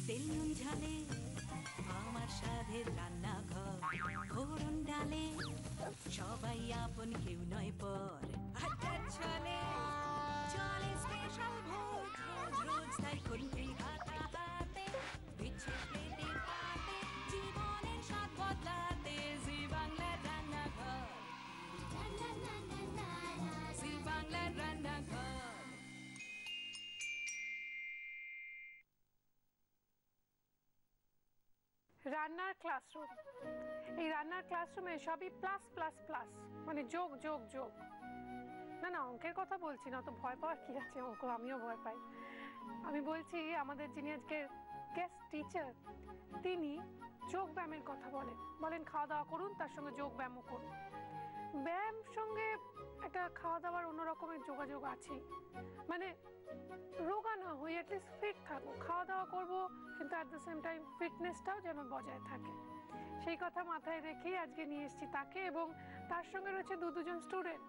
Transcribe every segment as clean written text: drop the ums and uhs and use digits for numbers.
তেল নুন ঝালে আমার সাধের রান্নাঘর, ফোড়ন ডালে সবাই আপন, কেউ নয় পর। আড্ডার ছলে চলে স্পেশাল ভোজ, রোজ রোজ তাই খুন্তি হাতে বিচ্ছে প্লেটে পাতে, জীবনের স্বাদ বদলাতে জি বাংলার রান্নাঘর, জি বাংলার রান্নাঘর। রান্নার ক্লাসরুম, এই রান্নার ক্লাসরুমে সবই প্লাস প্লাস প্লাস, মানে যোগ যোগ যোগ। না না, অঙ্কের কথা বলছি না, তো ভয় পাওয়ার কি আছে, অঙ্ক আমিও ভয় পাই। আমি বলছি আমাদের যিনি আজকে গেস্ট টিচার, তিনি যোগ ব্যায়ামের কথা বলেন। বলেন খাওয়া দাওয়া করুন, তার সঙ্গে যোগ ব্যায়ামও করুন। ব্যায়াম সঙ্গে একটা খাওয়া দাওয়ার অন্য রকমের যোগাযোগ আছে, মানে রোগা না হই, অ্যাটলিস্ট ফিট থাকবো, খাওয়া দাওয়া করবো কিন্তু অ্যাট দ্য সেম টাইম ফিটনেসটাও যেন বজায় থাকে। সেই কথা মাথায় রেখেই আজকে নিয়ে এসেছি তাকে, এবং তার সঙ্গে রয়েছে দুজন স্টুডেন্ট।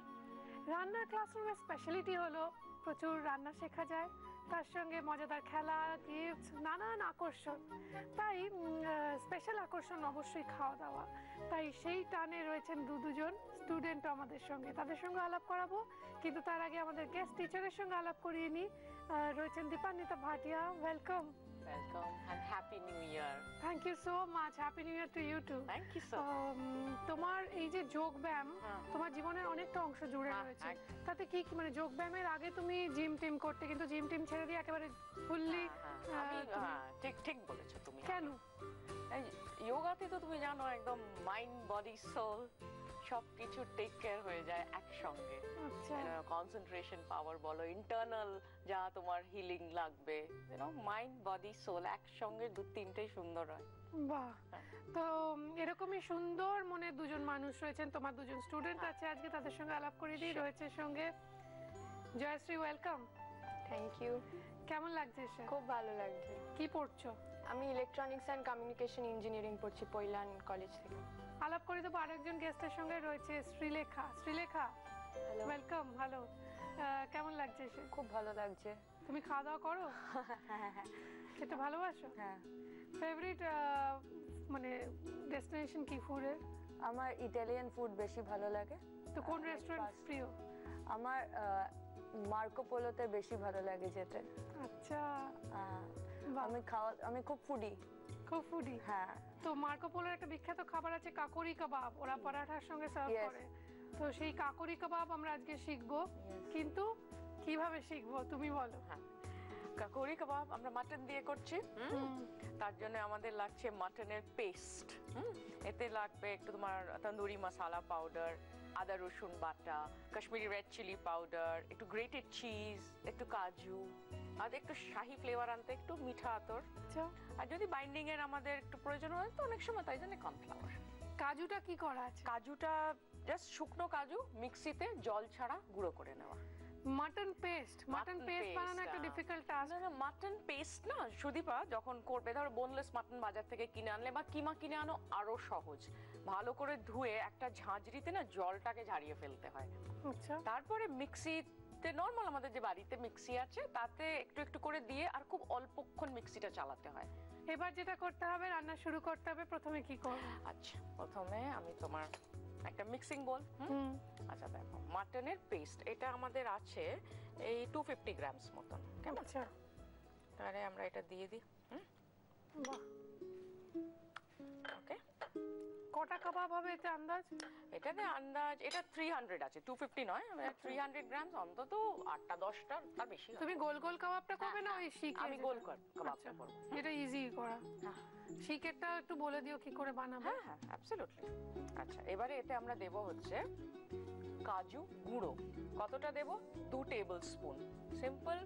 রান্নার ক্লাসরুমের স্পেশালিটি হলো প্রচুর রান্না শেখা যায়, তার সঙ্গে মজাদার খেলা, গিফট, নানান আকর্ষণ। তাই স্পেশাল আকর্ষণ অবশ্যই খাওয়া দাওয়া। তাই সেই টানে রয়েছেন দুজন স্টুডেন্টও আমাদের সঙ্গে, তাদের সঙ্গে আলাপ করাবো। কিন্তু তার আগে আমাদের গেস্ট টিচারের সঙ্গে আলাপ করিয়ে নিই। রয়েছেন Dipanwita Bhatia. Welcome. Welcome and Happy New Year. Thank you so much. Happy New Year to you too. Thank you so তোমার এই যে যোগ ব্যায়াম, তোমার জীবনের অনেকটা অংশ জুড়ে রয়েছে। তাতে কি কি, মানে যোগ ব্যায়ামের আগে তুমি জিম টিম করতে, কিন্তু জিম টিম ছেড়ে দিয়ে একেবারে ফুললি। ঠিক বলেছো তুমি। কেন? এই যোগাতে তো তুমি জানো একদম মাইন্ড বডি সোল সবকিছু টেক কেয়ার হয়ে যায় একসঙ্গে। আচ্ছা, কনসেন্ট্রেশন পাওয়ার বলো, ইন্টারনাল যা তোমার হিলিং লাগবে, মাইন্ড বডি সোল একসঙ্গে তিনটেই সুন্দর হয়। বাহ, তো এরকমই সুন্দর মনে দুজন মানুষ রয়েছেন, তোমার দুজন স্টুডেন্ট আছে আজকে, তাদের সঙ্গে আলাপ করে দিই। রয়েছে সঙ্গে জয়শ্রী। ওয়েলকাম। Thank you. কেমন লাগছে? খুব ভালো লাগছে। কি পড়ছো? আমি ইলেকট্রনিক্স অ্যান্ড কমিউনিকেশন ইঞ্জিনিয়ারিং পড়ছি পৈলান কলেজ থেকে। আলাপ করে দেবো আরেকজন গেস্টের সঙ্গে, রয়েছে শ্রীলেখা। শ্রীলেখা, ওয়েলকাম। ভালো, কেমন লাগছে? খুব ভালো লাগছে। তুমি খাওয়া দাওয়া করো? হ্যাঁ। খেতে ভালোবাসো? হ্যাঁ। ফেভারিট মানে ডেস্টিনেশন কি ফুডের? আমার ইটালিয়ান ফুড বেশি ভালো লাগে। তো কোন রেস্টুরেন্ট প্রিয়? আমার মার্কো পোলোতে বেশি ভালো লাগে যেতে। আচ্ছা, আমি খুব ফুডি। খুব ফুডি? হ্যাঁ। তো মার্কো পোলোর একটা বিখ্যাত খাবার আছে কাকরি কাবাব, ওরা পরাঠার সঙ্গে সার্ভ করে। তো সেই কাকরি কাবাব আমরা আজকে শিখবো, কিন্তু কিভাবে শিখবো তুমি বলো। হ্যাঁ, কাকরি কাবাব আমরা মাটন দিয়ে করছি। তার জন্য আমাদের লাগছে মাটনের পেস্ট। এতে লাগবে একটু তোমার তন্দুরি মশলা পাউডার, আদা রসুন বাটা, কাশ্মীরি রেড চিলি পাউডার, একটু গ্রেটেড চিজ, একটু কাজু, আর একটু শাহি ফ্লেভার আনতে একটু মিঠা আতর। আর যদি বাইন্ডিং এর আমাদের একটু প্রয়োজন হয় তো অনেক সময় তাই জন্য কর্নফ্লাওয়ার। কাজুটা কি করা আছে? কাজুটা জাস্ট শুকনো কাজু মিক্সিতে জল ছাড়া গুঁড়ো করে নেওয়া। মাটন পেস্ট বানানো একটা ডিফিকাল্ট টাস্ক। না, মাটন পেস্ট না সুদীপা, যখন করবে ধরো বোনলেস মাটন বাজার থেকে কিনে আনলে বা কিমা কিনে আনো, আরো সহজ। ভালো করে ধুয়ে একটা ঝাঁঝরিতে না জলটাকে ঝারিয়ে ফেলতে হয়। আচ্ছা, তারপরে মিক্সিতে নর্মাল আমাদের যে বাড়িতে মিক্সি আছে তাতে একটু একটু করে দিয়ে আর খুব অল্পক্ষণ মিক্সিটা চালাতে হয়। এবার যেটা করতে হবে, রান্না শুরু করতে হবে, প্রথমে কি করব? আচ্ছা, প্রথমে আমি তোমার একটা মিক্সিং বোল। আচ্ছা দেখো, মাটনের পেস্ট এটা আমাদের আছে এই 250 গ্রামস মতন। কেমন? আচ্ছা, তাহলে আমরা এটা দিয়ে দিই। বাহ, ওকে। কটা কাবাব হবে এতে আন্দাজ? এটাতে আন্দাজ এটা 300 আছে, 250 নয়, 300 গ্রামস, অন্তত 8টা 10টা, তার বেশি। তুমি গোল গোল কাবাবটা করবে না ওই শিকে? আমি গোল কাবাবটা করব। এটা ইজি করা। শিকেরটা একটু বলে দিও কি করে বানাবো। হ্যাঁ, অ্যাবসলিউটলি। আচ্ছা, এবারে এতে আমরা দেব হচ্ছে কাজু গুঁড়ো। কতটা দেব? 2 টেবিল স্পুন। সিম্পল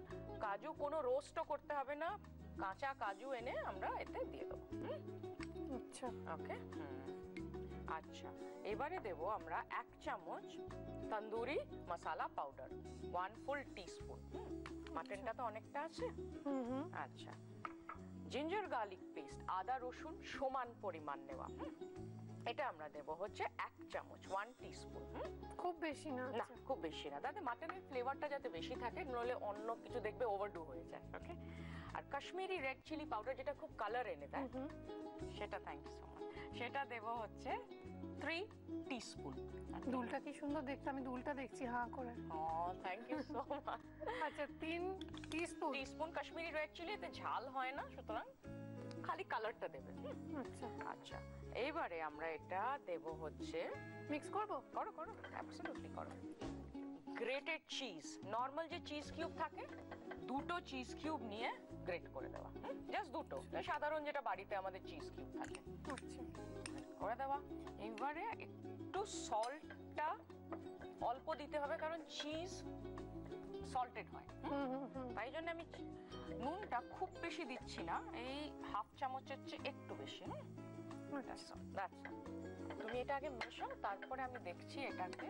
কাজু, কোনো রোস্টও করতে হবে না, কাঁচা কাজু এনে আমরা এতে দিয়ে দেবো। আচ্ছা, ওকে। আচ্ছা, এবারে দেব আমরা 1 চামচ তন্দুরি মশলা পাউডার, 1 ফুল টিস্পুন। মাটনটা তো অনেকটা আছে। আচ্ছা, জিঞ্জার গার্লিক পেস্ট, আদা রসুন সমান পরিমাণ নেওয়া। এটা আমরা দেব হচ্ছে 1 চামচ 1 টিস্পুন। খুব বেশি না? না খুব বেশি না, তাতে মাটনের ফ্লেভারটা যাতে বেশি থাকে, নইলে অন্য কিছু দেখবে ওভারডু হয়ে যায়। ওকে, আর কাশ্মীরি রেড চিলি পাউডার যেটা খুব কালার এনে দেয়, সেটা থ্যাংক ইউ সো মাচ, সেটা দেব হচ্ছে 3 টিস্পুন। দুলটা কি সুন্দর দেখতে, আমি দুলটা দেখছি হাঁ করে। Thank you so much. আচ্ছা 3 টিস্পুন কাশ্মীরি রেড চিলি, এতে ঝাল হয় না, সুতরাং খালি কালারটা দেবে। আচ্ছা আচ্ছা, এবারে আমরা এটা দেব হচ্ছে, মিক্স করব? করো করো, অ্যাবসলিউটলি করো। গ্রেটেড চিজ, নরমাল যে চিজ কিউব থাকে, 2টো চিজ কিউব নিয়ে গ্রেট করে দেওয়া, জাস্ট 2টো, সাধারণ যেটা বাড়িতে আমাদের চিজ কিউব থাকে, আচ্ছা করে দেওয়া। এবারে একটু সল্টটা অল্প দিতে হবে, কারণ চিজ সল্টেড হয়, তাই জন্য আমি নুনটা খুব বেশি দিচ্ছি না, এই হাফ চামচের চেয়ে একটু বেশি। তুমি এটা আগে মেশাও, তারপরে আমি দেখছি এটাকে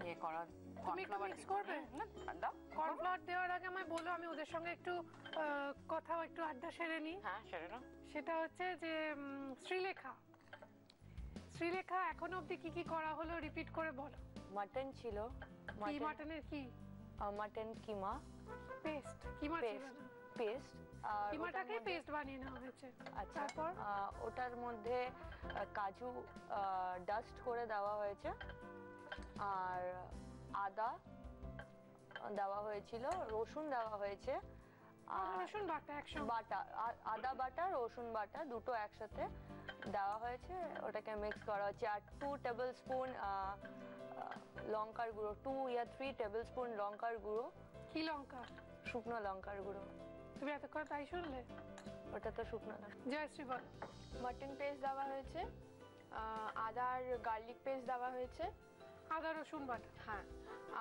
ইয়ে করা। তুমি একটু মিক্স করবে? দাও, কর্নফ্লাওয়ার দেওয়ার আগে আমায় বলো, আমি ওদের সঙ্গে একটু কথাও একটু আড্ডা সেরে নিই। হ্যাঁ সেরে নাও। সেটা হচ্ছে যে শ্রীলেখা এখনো অবধি কি কি করা হলো রিপিট করে বলো। মাটন ছিল, কি মাটনের কি? মাটন কিমা পেস্ট, কিমা ছিল না, পেস্ট, আর কিমাটাকে পেস্ট বানিয়ে নেওয়া হয়েছে। আচ্ছা, তারপর ওটার মধ্যে কাজু ডাস্ট করে দেওয়া হয়েছে, আর আদা দেওয়া হয়েছিল, রসুন দেওয়া হয়েছে, আর রসুন বাটা একসঙ্গে, বাটা আদা বাটা রসুন বাটা দুটো একসাথে দেওয়া হয়েছে, ওটাকে মিক্স করা হচ্ছে। আর 2 টেবিল স্পুন লঙ্কার গুঁড়ো, 2 या 3 টেবিল স্পুন লঙ্কার গুঁড়ো। কি লঙ্কা? শুকনো লঙ্কার গুঁড়ো। তুমি এতক্ষণ তাই শুনলে? ওটা তো শুকনো লঙ্কা। জয়শ্রী বল। মাটন পেস্ট দেওয়া হয়েছে, আদা আর গার্লিক পেস্ট দেওয়া হয়েছে, আদা রসুন বাটা, হ্যাঁ,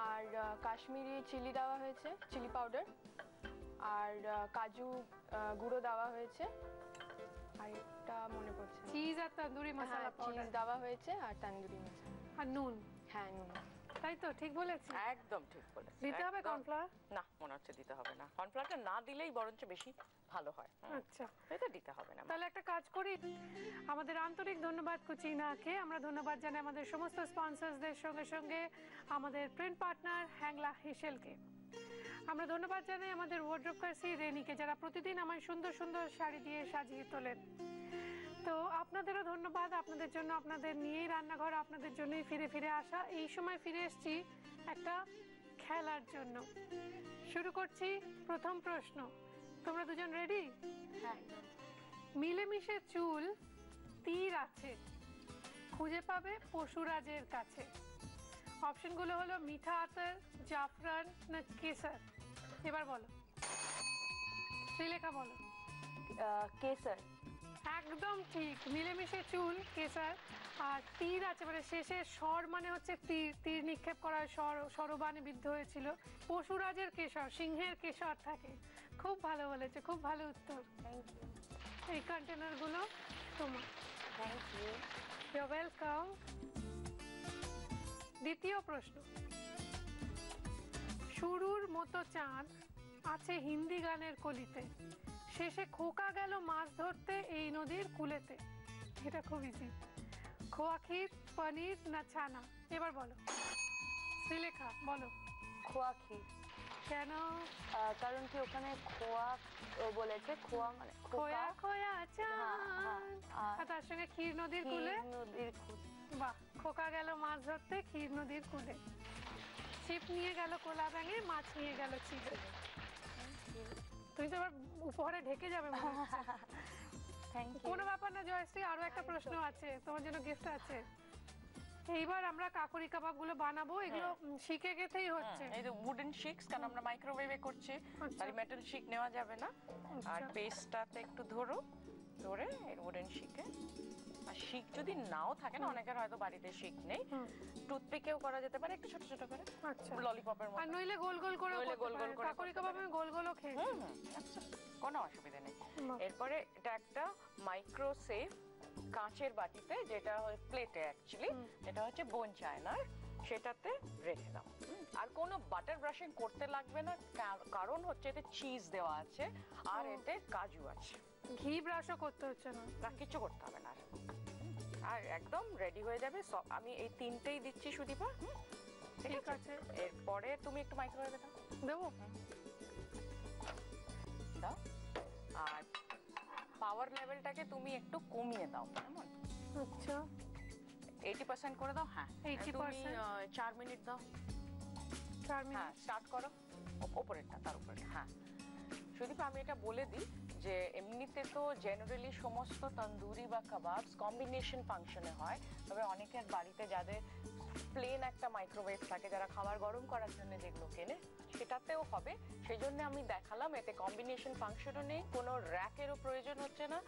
আর কাশ্মীরি চিলি দেওয়া হয়েছে, চিলি পাউডার, আর কাজু গুঁড়ো দেওয়া হয়েছে, আর একটা মনে পড়ছে না। চিজ আর তন্দুরি মশলা চিজ পাউডার, দেওয়া হয়েছে, আর তান্দুরি মশলা, আর নুন। হ্যাঁ নুন। তাই তো ঠিক বলেছি? একদম ঠিক বলেছো। দিতে হবে একদম। কর্নফ্লাওয়ার? না, মনে হচ্ছে দিতে হবে না, কর্নফ্লাওয়ারটা না দিলেই বরঞ্চ বেশি ভালো হয়। আচ্ছা এটা দিতে হবে না। তাহলে একটা কাজ করি, আমাদের আন্তরিক ধন্যবাদ কুচিনাকে, আমরা ধন্যবাদ জানাই আমাদের সমস্ত স্পন্সরসদের সঙ্গে সঙ্গে আমাদের প্রিন্ট পার্টনার হ্যাংলা হেসেলকে। আমরা ধন্যবাদ জানাই আমাদের ওয়ার্ড্রোব কার্সি রেনিকে, যারা প্রতিদিন আমায় সুন্দর সুন্দর শাড়ি দিয়ে সাজিয়ে তোলেন। তো আপনাদেরও ধন্যবাদ, আপনাদের জন্য, আপনাদের নিয়েই রান্নাঘর, আপনাদের জন্যই ফিরে ফিরে আসা। এই সময় ফিরে এসেছি একটা খেলার জন্য। শুরু করছি প্রথম প্রশ্ন। তোমরা দুজন রেডি? হ্যাঁ। মিলেমিশে চুল তীর আছে, খুঁজে পাবে পশুরাজের কাছে। অপশনগুলো হলো মিঠা আতর, জাফরান না কেসর। এবার বলো, শ্রীলেখা বলো। কেসর। একদম ঠিক, মিলেমিশে চুল কেসর, আর তীর আছে মানে শেষে স্বর মানে হচ্ছে তীর, তীর নিক্ষেপ করা সরবানে বিদ্ধ হয়েছিল। পশুরাজের কেশর, সিংহের কেশর থাকে। খুব ভালো বলেছে, খুব ভালো উত্তর। Thank you. এই কন্টেনারগুলো তোমার। Thank you. You are welcome. দ্বিতীয় প্রশ্ন। শুরুর মতো চাঁদ আছে হিন্দি গানের কলিতে, শেষে খোকা গেল মাছ ধরতে এই নদীর কূলেতে। এটা খুব ইজি। খোয়া ক্ষীর, পনির না ছানা? এবার বলো, শ্রীলেখা বলো। খোয়া ক্ষীর। কেন? কারণ কি ওখানে খোয়া বলেছে, খোয়া মানে খোয়া খোয়া চাঁদ, হ্যাঁ, আর তার সঙ্গে ক্ষীর নদীর কূলে। নদীর কূল। বাহ, খোকা গেল মাছ ধরতে ক্ষীর নদীর কূলে, ছিপ নিয়ে গেল কোলা ব্যাঙে, মাছ নিয়ে গেল ছিপে। তুমি তো এবার উপহারে ঢেকে যাবে মনে হচ্ছে। Thank you. কোনো ব্যাপার না জয়শ্রী, আরো একটা প্রশ্ন আছে, তোমার জন্য গিফট আছে। এইবার আমরা কাকুরি কাবাব গুলো বানাবো, এগুলো শিখে গেতেই হচ্ছে। এই যে উডেন শিকস, কারণ আমরা মাইক্রোওয়েভে করছি, তাই মেটাল শিক নেওয়া যাবে না। আর পেস্টটাতে একটু ধরো, ধরে এর উডেন শিকে, আর শিক যদি নাও থাকে না, অনেকের হয়তো বাড়িতে শিক নেই, টুথপিকেও করা যেতে পারে, একটু ছোট ছোট করে, আচ্ছা, ললিপপের মতো। আর নইলে গোল গোল করে নইলে গোল গোল করে কাকুরি কাবাব আমি গোল গোলও খেয়েছি। আচ্ছা, কোনো অসুবিধা নেই। বাহ। এরপরে এটা একটা মাইক্রো সেফ কাঁচের বাটিতে, যেটা হয় প্লেটে অ্যাকচুয়ালি, যেটা হচ্ছে বোন চায়নার, সেটাতে রেখে দাও। আর কোনো বাটার ব্রাশিং করতে লাগবে না, কারণ হচ্ছে এতে চিজ দেওয়া আছে আর এতে কাজু আছে। ঘি ব্রাশও করতে হচ্ছে না? না, কিছু করতে হবে না। আর একদম রেডি হয়ে যাবে। আমি এই তিনটেই দিচ্ছি সুদীপা। ঠিক আছে, এরপরে তুমি একটু মাইক্রোওয়েভে দাও। দেবো। দাও। আর পাওয়ার লেভেলটাকে তুমি একটু কমিয়ে দাও, কেমন? আচ্ছা, 80% করে দাও। হ্যাঁ, 80%? তুমি 4 মিনিট দাও। 4 হ্যাঁ, মিনিট। স্টার্ট করো ওপরেরটা, তার উপরে। হ্যাঁ সুদীপ, আমি এটা বলে দিই যে এমনিতে তো জেনারেলি সমস্ত তন্দুরি বা কাবাবস কম্বিনেশন ফাংশনে হয়, তবে অনেকের বাড়িতে যাদের প্লেন একটা মাইক্রোওয়েভ থাকে, যারা খাবার গরম করার জন্য যেগুলো কেনে, সেটাতেও হবে। সেই জন্য আমি দেখালাম, এতে কম্বিনেশন ফাংশনও নেই, কোনো র্যাকেরও প্রয়োজন হচ্ছে না,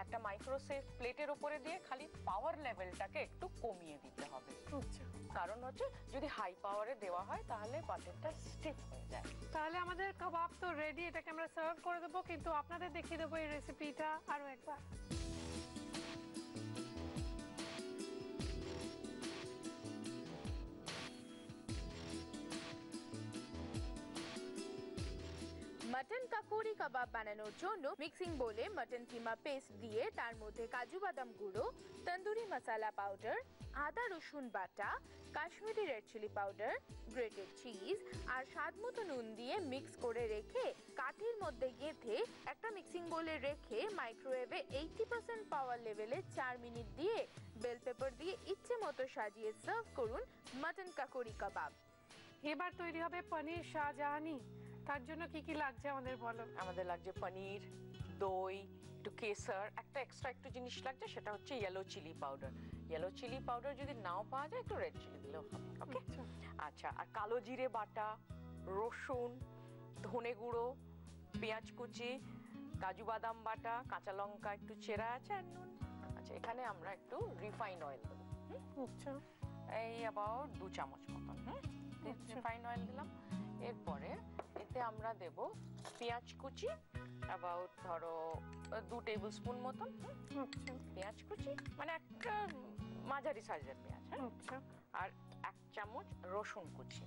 একটা মাইক্রোসেভ প্লেটের উপরে দিয়ে খালি পাওয়ার লেভেলটাকে একটু কমিয়ে দিতে হবে। আচ্ছা, কারণ হচ্ছে যদি হাই পাওয়ারে দেওয়া হয় তাহলে বাটারটা স্টিফ হয়ে যায়। তাহলে আমাদের কাবাব তো রেডি, এটাকে আমরা সার্ভ করে দেবো, কিন্তু আপনাদের দেখিয়ে দেবো এই রেসিপিটা আরো একবার। মাটন কাকোরি কাবাব বানানোর জন্য মিক্সিং বোলে মাটন কিমা পেস্ট দিয়ে তার মধ্যে কাজু বাদাম গুঁড়ো, তন্দুরি মশলা পাউডার, আদা রসুন বাটা, Kashmiri red chilli powder, grated cheese আর স্বাদ মতো নুন দিয়ে মিক্স করে রেখে কাঠির মধ্যে গেঁথে একটা মিক্সিং বোলে রেখে মাইক্রোওয়েভে 80% পাওয়ার লেভেলে 4 মিনিট দিয়ে বেল পেপার দিয়ে ইচ্ছে মতো সাজিয়ে সার্ভ করুন মাটন কাকোরি কাবাব। এবার তৈরি হবে পনির শাহজাহানি। তার জন্য কি কি লাগছে আমাদের বলো। আমাদের লাগছে পনির, দই, একটু কেসার, একটা এক্সট্রা একটু জিনিস লাগছে, সেটা হচ্ছে yellow chilli powder. Yellow chilli powder যদি নাও পাওয়া যায় একটু রেড চিলি দিলেও হবে। ওকে, আচ্ছা। আর কালো জিরে বাটা, রসুন, ধনে গুঁড়ো, পেঁয়াজ কুচি, কাজু বাদাম বাটা, কাঁচা লঙ্কা একটু চেরা আছে, আর নুন। আচ্ছা, এখানে আমরা একটু রিফাইন অয়েল দেবো। আচ্ছা, এই অ্যাবাউট 2 চামচ মতন। রিফাইন অয়েল দিলাম। এরপরে এতে আমরা দেব পেঁয়াজ কুচি, অ্যাবাউট ধরো 2 টেবিল স্পুন মতন। আচ্ছা, পেঁয়াজ কুচি মানে একটা মাঝারি সাইজের পেঁয়াজ। হ্যাঁ, আচ্ছা, আর 1 চামচ রসুন কুচি।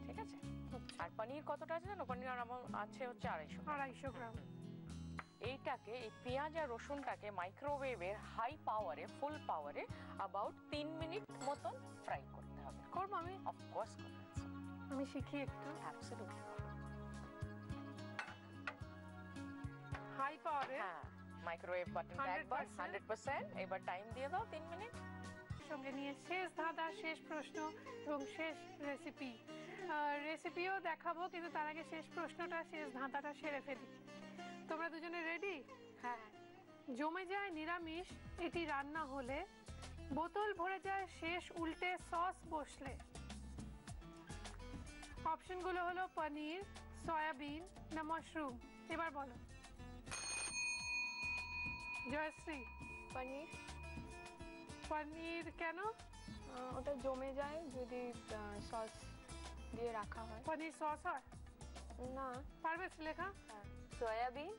ঠিক আছে। আর পনির কতটা আছে জানো? পনির আমার আছে হচ্ছে 250 গ্রাম। এইটাকে, এই পেঁয়াজ আর রসুনটাকে মাইক্রোওয়েভের হাই পাওয়ারে, ফুল পাওয়ারে অ্যাবাউট 3 মিনিট মতন ফ্রাই করতে হবে। করবো আমি? অফকোর্স করতে হবে। আমি শিখি একটু। অ্যাবসলিউটলি। হাই পাওয়ারে। হ্যাঁ, মাইক্রোওয়েভ বাটনটা একবার 100%, এবার টাইম দিয়ে দাও 3 মিনিট। সঙ্গে নিয়ে শেষ ধাঁধা, শেষ প্রশ্ন এবং শেষ রেসিপি। রেসিপিও দেখাবো, কিন্তু তার আগে শেষ প্রশ্নটা, শেষ ধাঁধাটা সেরে ফেলি। তোমরা দুজনে রেডি? হ্যাঁ। জমে যায় নিরামিষ এটি রান্না হলে, বোতল ভরে যায় শেষ উল্টে সস বসলে। অপশনগুলো হলো পনির, সয়াবিন না মাশরুম। এবার বলো জয়শ্রী। পনির। পনির কেন? ওটা জমে যায় যদি সস দিয়ে রাখা হয়। পনির সস হয় না। পারবে লেখা? সয়াবিন।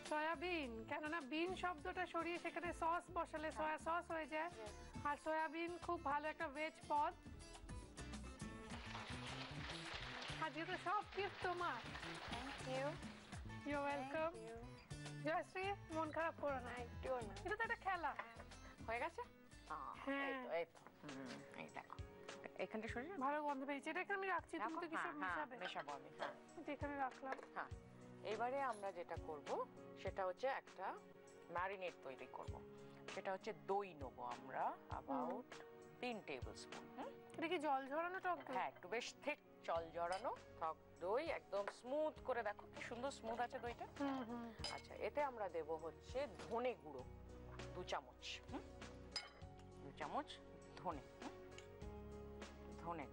সয়াবিন, কেননা বিন শব্দটা সরিয়ে সেখানে সস বসালে সয়া সস হয়ে যায়। আর সয়াবিন খুব ভালো একটা ভেজ পদ। আজকে তো সব গিফট তোমার। Thank you. You welcome. Joyshree, মন খারাপ করো না। একটুও না। এটা তো একটা খেলা। হয়ে গেছে? হ্যাঁ। এই তো এই দেখো, এখানটা সরিয়ে নাও। ভালো গন্ধ পেয়েছে। এটা এখানে আমি রাখছি, তুমি তো কিছু মিশাবে। মেশাবো আমি। হ্যাঁ, এটা এখানে রাখলাম। হ্যাঁ। এবারে আমরা যেটা করব সেটা হচ্ছে একটা ম্যারিনেট তৈরি করব। সেটা হচ্ছে দই নেবো আমরা অ্যাবাউট 3 টেবিল স্পুন। এটা কি জল ঝরানো টক দই? হ্যাঁ, একটু বেশ ঠিক জল জড়ানো টক দই, একদম স্মুথ করে। দেখো কি সুন্দর স্মুথ আছে দইটা। আচ্ছা, এতে আমরা দেব হচ্ছে ধনে গুঁড়ো 2 চামচ। 2 চামচ ধনে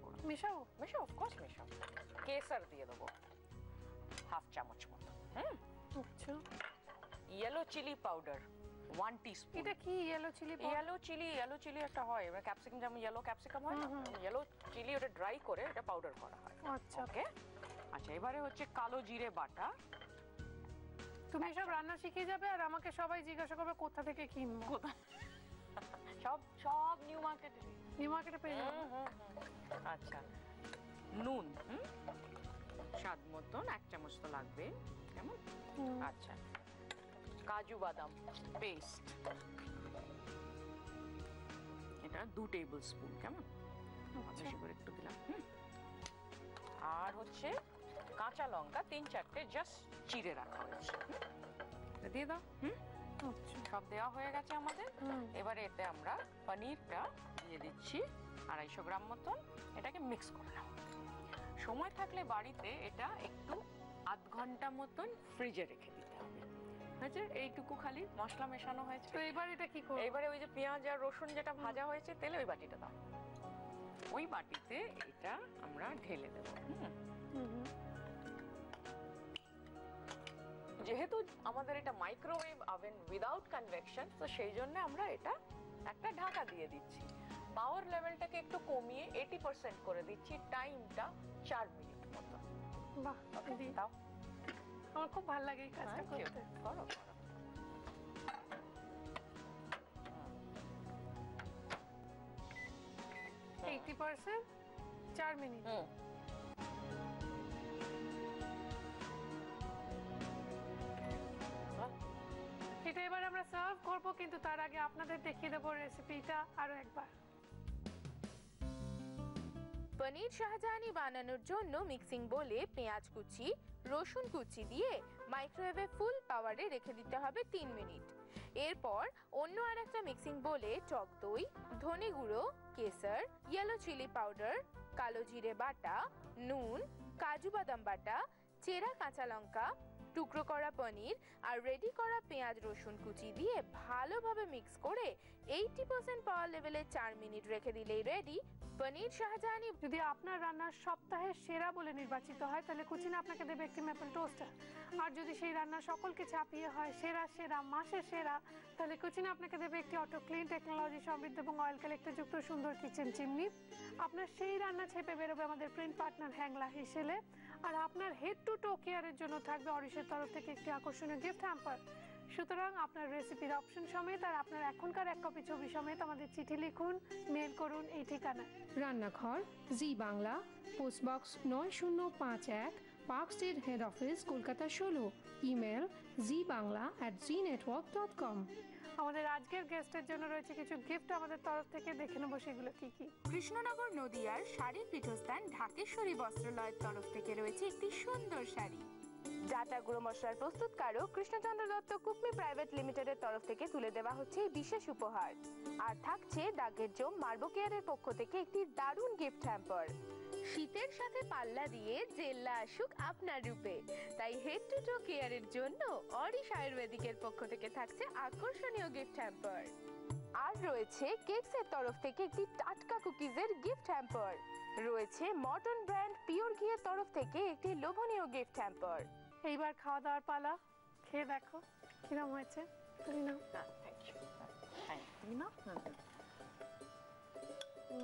গুঁড়ো মিশাবো? মেশাও, অফকোর্স মেশাও। কেসার দিয়ে দেবো 1/2 চামচ মতো। আচ্ছা। Yellow chilli powder 1 teaspoon. এটা কি ইয়েলো চিলি? ইয়েলো চিলি একটা হয়, মানে ক্যাপসিকাম, যেমন ইয়েলো ক্যাপসিকাম হয় না, ইয়েলো চিলি ওটা ড্রাই করে এটা পাউডার করা হয়। আচ্ছা। ওকে। আচ্ছা, এবারে হচ্ছে কালো জিরে বাটা। তুমি সব রান্না শিখে যাবে আর আমাকে সবাই জিজ্ঞাসা করবে কোথা থেকে কিনবো। কোথায়? সব নিউ মার্কেটে। নিউ মার্কেটে পেয়ে যাবো। আচ্ছা, নুন স্বাদ মতন 1 চামচ তো লাগবে, কেমন? আচ্ছা, কাজু বাদাম পেস্ট, এটা 2 টেবিল স্পুন, কেমন বেশি করে একটু দিলাম। আর হচ্ছে কাঁচা লঙ্কা 3-4টে জাস্ট চিড়ে রাখা হয়েছে, এটা দিয়ে দাও। সব দেওয়া হয়ে গেছে আমাদের। এবারে এতে আমরা পনিরটা দিয়ে দিচ্ছি 250 গ্রাম মতন, এটাকে মিক্স করে নাও। সময় থাকলে বাড়িতে এটা একটু আধ ঘন্টা মতন ফ্রিজে রেখে দিতে হবে। হয়েছে, এইটুকু খালি মশলা মেশানো হয়েছে। তো এবার এটা কি করব? এবারে ওই যে পেঁয়াজ আর রসুন যেটা ভাজা হয়েছে তেলে, ওই বাটিটা দাও, ওই বাটিতে এটা আমরা ঢেলে দেবো। যেহেতু আমাদের এটা মাইক্রোওয়েভ ওভেন উইদাউট কনভেকশন, তো সেই জন্য আমরা এটা একটা ঢাকা দিয়ে দিচ্ছি। পাওয়ার লেভেলটাকে একটু কমিয়ে 80% করে দিচ্ছি, টাইমটা 4 মিনিট মতো। বাহ, দিদি দাও। আমার খুব ভালো লাগে এই কাজটা Thank you. করতে। করো, করো। 80% 4 মিনিট। এটা এবার আমরা সার্ভ করব, কিন্তু তার আগে আপনাদের দেখিয়ে দেবো রেসিপিটা আরো একবার। পনির শাহজাহানি বানানোর জন্য মিক্সিং বোলে পেঁয়াজ কুচি, রসুন কুচি দিয়ে মাইক্রোওয়েভে ফুল পাওয়ারে রেখে দিতে হবে 3 মিনিট। এরপর অন্য আরেকটা মিক্সিং বোলে টক দই, ধনে গুঁড়ো, কেসর, ইয়েলো চিলি পাউডার, কালো জিরে বাটা, নুন, কাজু বাদাম বাটা, চেরা কাঁচা লঙ্কা, টুকরো করা পনির আর রেডি করা পেঁয়াজ রসুন কুচি দিয়ে ভালোভাবে মিক্স করে 80% পাওয়ার লেভেলে 4 মিনিট রেখে দিলেই রেডি পনির শাহজাহানি। যদি আপনার রান্নার সপ্তাহের সেরা বলে নির্বাচিত হয়, তাহলে কুচিনা আপনাকে দেবে একটি ম্যাপল টোস্টার। আর যদি সেই রান্না সকলকে ছাপিয়ে হয় সেরা সেরা মাসের সেরা, তাহলে কুচিনা আপনাকে দেবে একটি অটো ক্লিন টেকনোলজি সমৃদ্ধ এবং অয়েল কালেক্টর যুক্ত সুন্দর কিচেন চিমনি। আপনার সেই রান্না ছেপে বেরোবে আমাদের প্রিন্ট পার্টনার হ্যাংলা হিসেলে। আর আপনার হেড টু টো কেয়ারের জন্য থাকবে অরিশের তরফ থেকে একটি আকর্ষণীয় গিফট হ্যাম্পার। সুতরাং আপনার রেসিপির অপশন সমেত আর আপনার এখনকার 1 কপি ছবি সমেত আমাদের চিঠি লিখুন, মেল করুন এই ঠিকানা। রান্নাঘর, Zee Bangla, post box 9051, park street, head office, Kolkata 16। Email zbangla@znetwork.com। আমাদের আজকের গেস্টের জন্য রয়েছে কিছু গিফট আমাদের তরফ থেকে, দেখে নেবো সেগুলো কি কি। কৃষ্ণনগর নদিয়ার শাড়ির পীঠস্থান ঢাকেশ্বরী বস্ত্রালয়ের তরফ থেকে রয়েছে একটি সুন্দর শাড়ি। ডাটা গুঁড়ো মশলার প্রস্তুতকারক কৃষ্ণচন্দ্র দত্ত কুকমি প্রাইভেট লিমিটেডের তরফ থেকে তুলে দেওয়া হচ্ছে এই বিশেষ উপহার। আর থাকছে দাগের জম মার্বো কেয়ারের পক্ষ থেকে একটি দারুণ গিফট হ্যাম্পার। শীতের সাথে পাল্লা দিয়ে জেল্লা আসুক আপনার রূপে, তাই হেড টু টো কেয়ারের জন্য অরিশ আয়ুর্বেদিকের পক্ষ থেকে থাকছে আকর্ষণীয় গিফট হ্যাম্পার। আর রয়েছে কেকসের তরফ থেকে একটি টাটকা কুকিজের গিফট হ্যাম্পার। রয়েছে মর্টন ব্র্যান্ড পিওর ঘিয়ের তরফ থেকে একটি লোভনীয় গিফট হ্যাম্পার। এইবার খাওয়া দাওয়ার পালা, খেয়ে দেখো কিরম হয়েছে। তুমি নাও। Thank you. হ্যাঁ, তুমি না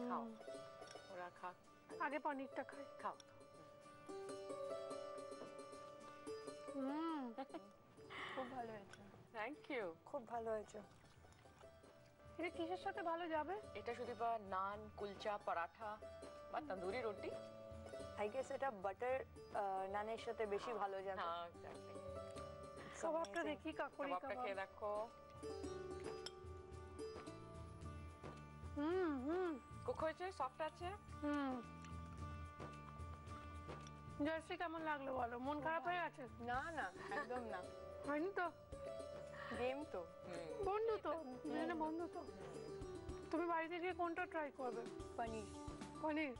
খাও, ওরা খা, আগে পনিরটা খাই। খাও। খুব ভালো হয়েছে, থ্যাংক ইউ। খুব ভালো হয়েছে। এটা কিসের সাথে ভালো যাবে? এটা শুধু বা নান, কুলচা, পরাঠা বা তন্দুরি রুটি। আই গেস এটা বাটার নানের সাথে বেশি ভালো যাবে। হ্যাঁ, এক্স্যাক্টলি। কাবাবটা দেখি, কাকুরি কাবাবটা কাবাব। খেয়ে দেখো। কুক হয়েছে, সফট আছে। জয়শ্রী কেমন লাগলো বলো? মন খারাপ হয়ে গেছে? না না, একদম না, হয়নি তো? গেম তো। বন্ধু তো, দুজনে বন্ধু তো। তুমি বাড়িতে গিয়ে কোনটা ট্রাই করবে? পনির। পনির?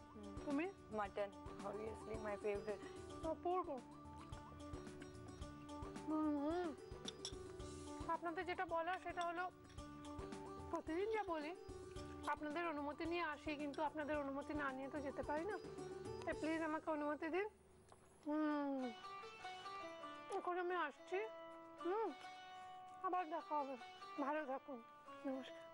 তুমি? Mutton, obviously my favorite. পড়বো। আপনাদের যেটা বলা সেটা হলো, প্রতিদিন যা বলি আপনাদের অনুমতি নিয়ে আসি, কিন্তু আপনাদের অনুমতি না নিয়ে তো যেতে পারি না। তাই প্লিজ আমাকে অনুমতি দিন। এখন আমি আসছি। আবার দেখা হবে। ভালো থাকুন। নমস্কার।